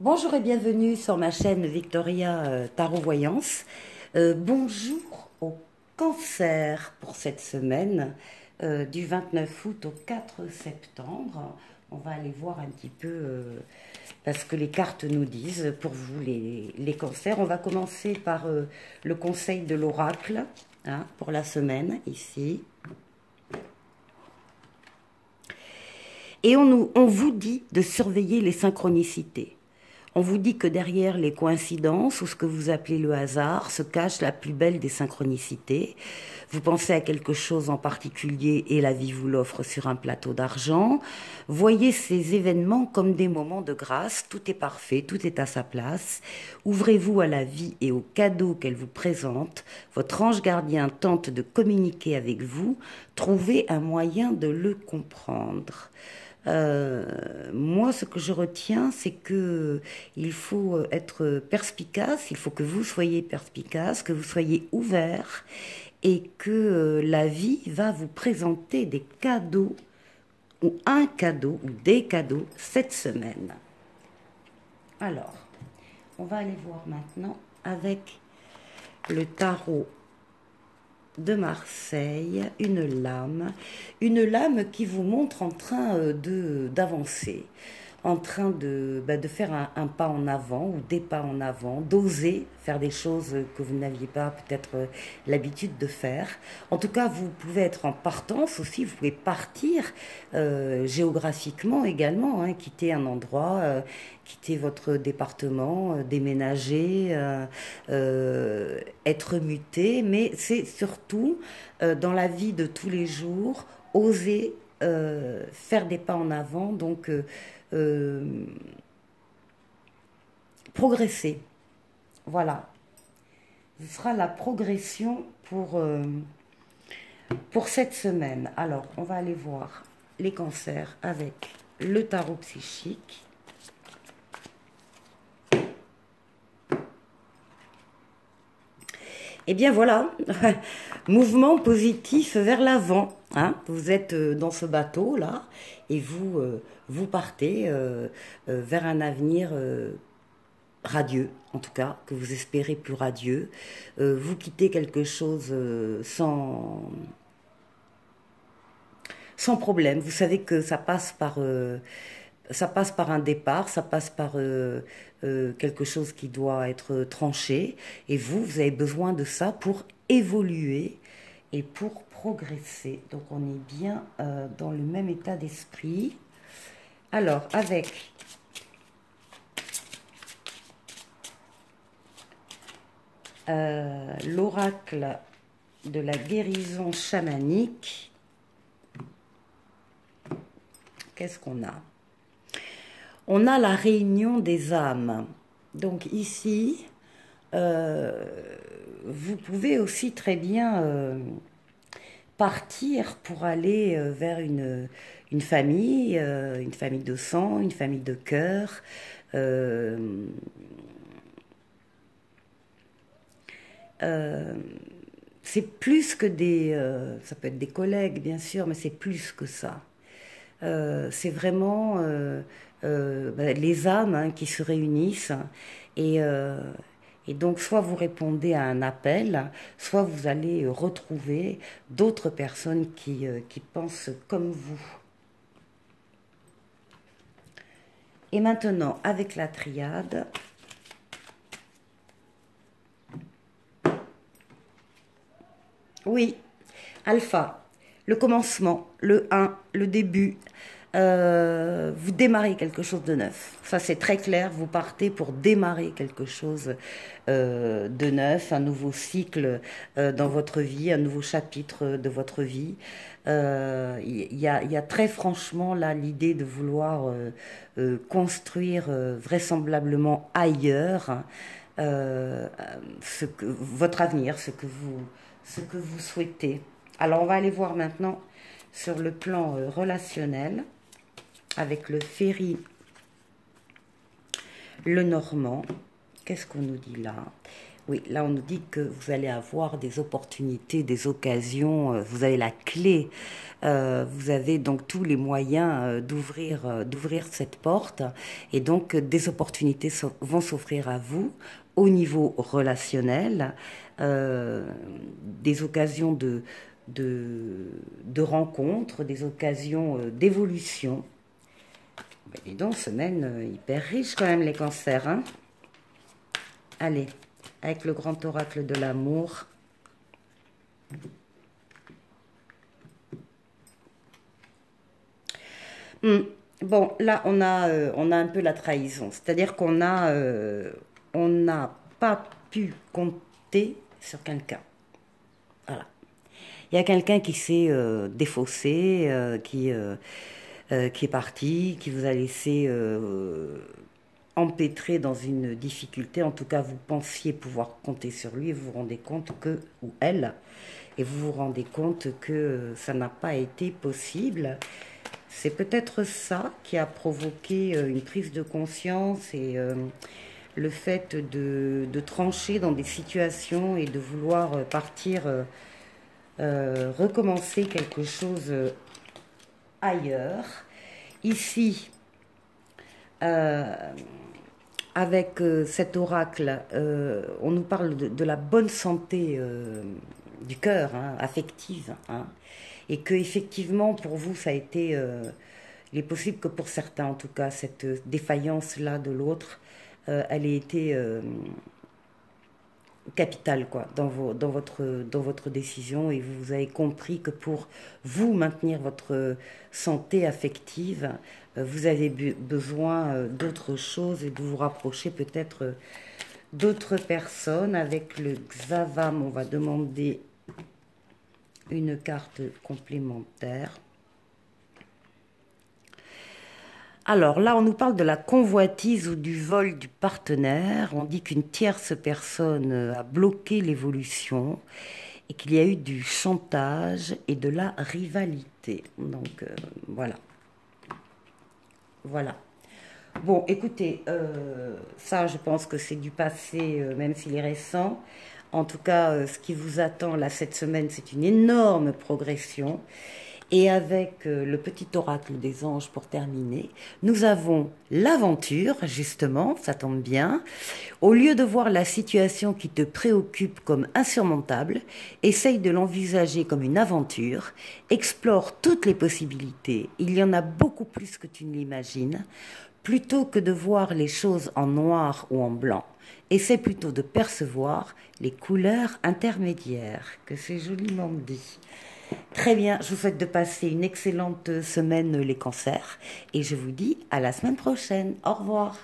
Bonjour et bienvenue sur ma chaîne Victoria Tarot Voyance. Bonjour au Cancer pour cette semaine du 29 août au 4 septembre. On va aller voir un petit peu parce que les cartes nous disent pour vous les cancers. On va commencer par le conseil de l'oracle pour la semaine ici. Et on vous dit de surveiller les synchronicités. On vous dit que derrière les coïncidences, ou ce que vous appelez le hasard, se cache la plus belle des synchronicités. Vous pensez à quelque chose en particulier et la vie vous l'offre sur un plateau d'argent. Voyez ces événements comme des moments de grâce. Tout est parfait, tout est à sa place. Ouvrez-vous à la vie et aux cadeaux qu'elle vous présente. Votre ange gardien tente de communiquer avec vous. Trouvez un moyen de le comprendre. Moi, ce que je retiens, c'est que il faut être perspicace, il faut que vous soyez perspicace, que vous soyez ouvert et que la vie va vous présenter des cadeaux ou un cadeau ou des cadeaux cette semaine. Alors, on va aller voir maintenant avec le tarot de Marseille, une lame qui vous montre en train d'avancer, en train de faire un pas en avant ou des pas en avant, d'oser faire des choses que vous n'aviez pas peut-être l'habitude de faire. En tout cas, vous pouvez être en partance aussi, vous pouvez partir géographiquement également, quitter un endroit, quitter votre département, déménager, être muté, mais c'est surtout dans la vie de tous les jours, oser faire des pas en avant, donc progresser. Voilà. Ce sera la progression pour cette semaine. Alors, on va aller voir les cancers avec le tarot psychique. Eh bien voilà, mouvement positif vers l'avant. Vous êtes dans ce bateau-là et vous partez vers un avenir radieux, en tout cas, que vous espérez plus radieux. Vous quittez quelque chose sans problème. Vous savez que ça passe par un départ, ça passe par quelque chose qui doit être tranché. Et vous avez besoin de ça pour évoluer et pour progresser. Donc on est bien dans le même état d'esprit. Alors, avec l'oracle de la guérison chamanique, qu'est-ce qu'on a? On a la réunion des âmes. Donc ici, vous pouvez aussi très bien partir pour aller vers une famille de sang, une famille de cœur. C'est plus que ça peut être des collègues bien sûr, mais c'est plus que ça. C'est vraiment les âmes qui se réunissent et donc soit vous répondez à un appel, soit vous allez retrouver d'autres personnes qui pensent comme vous. Et maintenant, avec la triade, oui, alpha, le commencement, le 1, le début. Vous démarrez quelque chose de neuf. Ça, c'est très clair. Vous partez pour démarrer quelque chose de neuf, un nouveau cycle dans votre vie, un nouveau chapitre de votre vie. Il y a très franchement là l'idée de vouloir construire vraisemblablement ailleurs votre avenir, ce que vous souhaitez. Alors, on va aller voir maintenant sur le plan relationnel avec le Ferry, le Normand. Qu'est-ce qu'on nous dit là? Oui, là on nous dit que vous allez avoir des opportunités, des occasions, vous avez la clé, vous avez donc tous les moyens d'ouvrir cette porte et donc des opportunités vont s'offrir à vous au niveau relationnel, euh, des occasions de rencontres, des occasions d'évolution. Ben, dis donc, semaine hyper riche quand même les cancers, hein. Allez, avec le grand oracle de l'amour. Bon, là, on a un peu la trahison. C'est-à-dire on n'a pas pu compter sur quelqu'un. Voilà. Il y a quelqu'un qui s'est défaussé, qui est parti, qui vous a laissé empêtré dans une difficulté. En tout cas, vous pensiez pouvoir compter sur lui et vous vous rendez compte que, ou elle, et vous vous rendez compte que ça n'a pas été possible. C'est peut-être ça qui a provoqué une prise de conscience et le fait de trancher dans des situations et de vouloir partir, recommencer quelque chose ailleurs. Ici, euh, avec cet oracle, on nous parle de la bonne santé du cœur, hein, affective, hein, et que effectivement pour vous ça a été, il est possible que pour certains en tout cas cette défaillance là de l'autre, elle ait été capitale quoi dans votre décision et vous avez compris que pour vous maintenir votre santé affective, vous avez besoin d'autre chose et de vous rapprocher peut-être d'autres personnes. Avec le Xavam, on va demander une carte complémentaire. Alors là, on nous parle de la convoitise ou du vol du partenaire. On dit qu'une tierce personne a bloqué l'évolution et qu'il y a eu du chantage et de la rivalité. Donc voilà. Voilà. Bon, écoutez, ça, je pense que c'est du passé, même s'il est récent. En tout cas, ce qui vous attend là cette semaine, c'est une énorme progression. Et avec le petit oracle des anges pour terminer, nous avons l'aventure, justement, ça tombe bien. Au lieu de voir la situation qui te préoccupe comme insurmontable, essaye de l'envisager comme une aventure, explore toutes les possibilités. Il y en a beaucoup plus que tu ne l'imagines. Plutôt que de voir les choses en noir ou en blanc, essaie plutôt de percevoir les couleurs intermédiaires, que c'est joliment dit. Très bien, je vous souhaite de passer une excellente semaine les cancers et je vous dis à la semaine prochaine. Au revoir.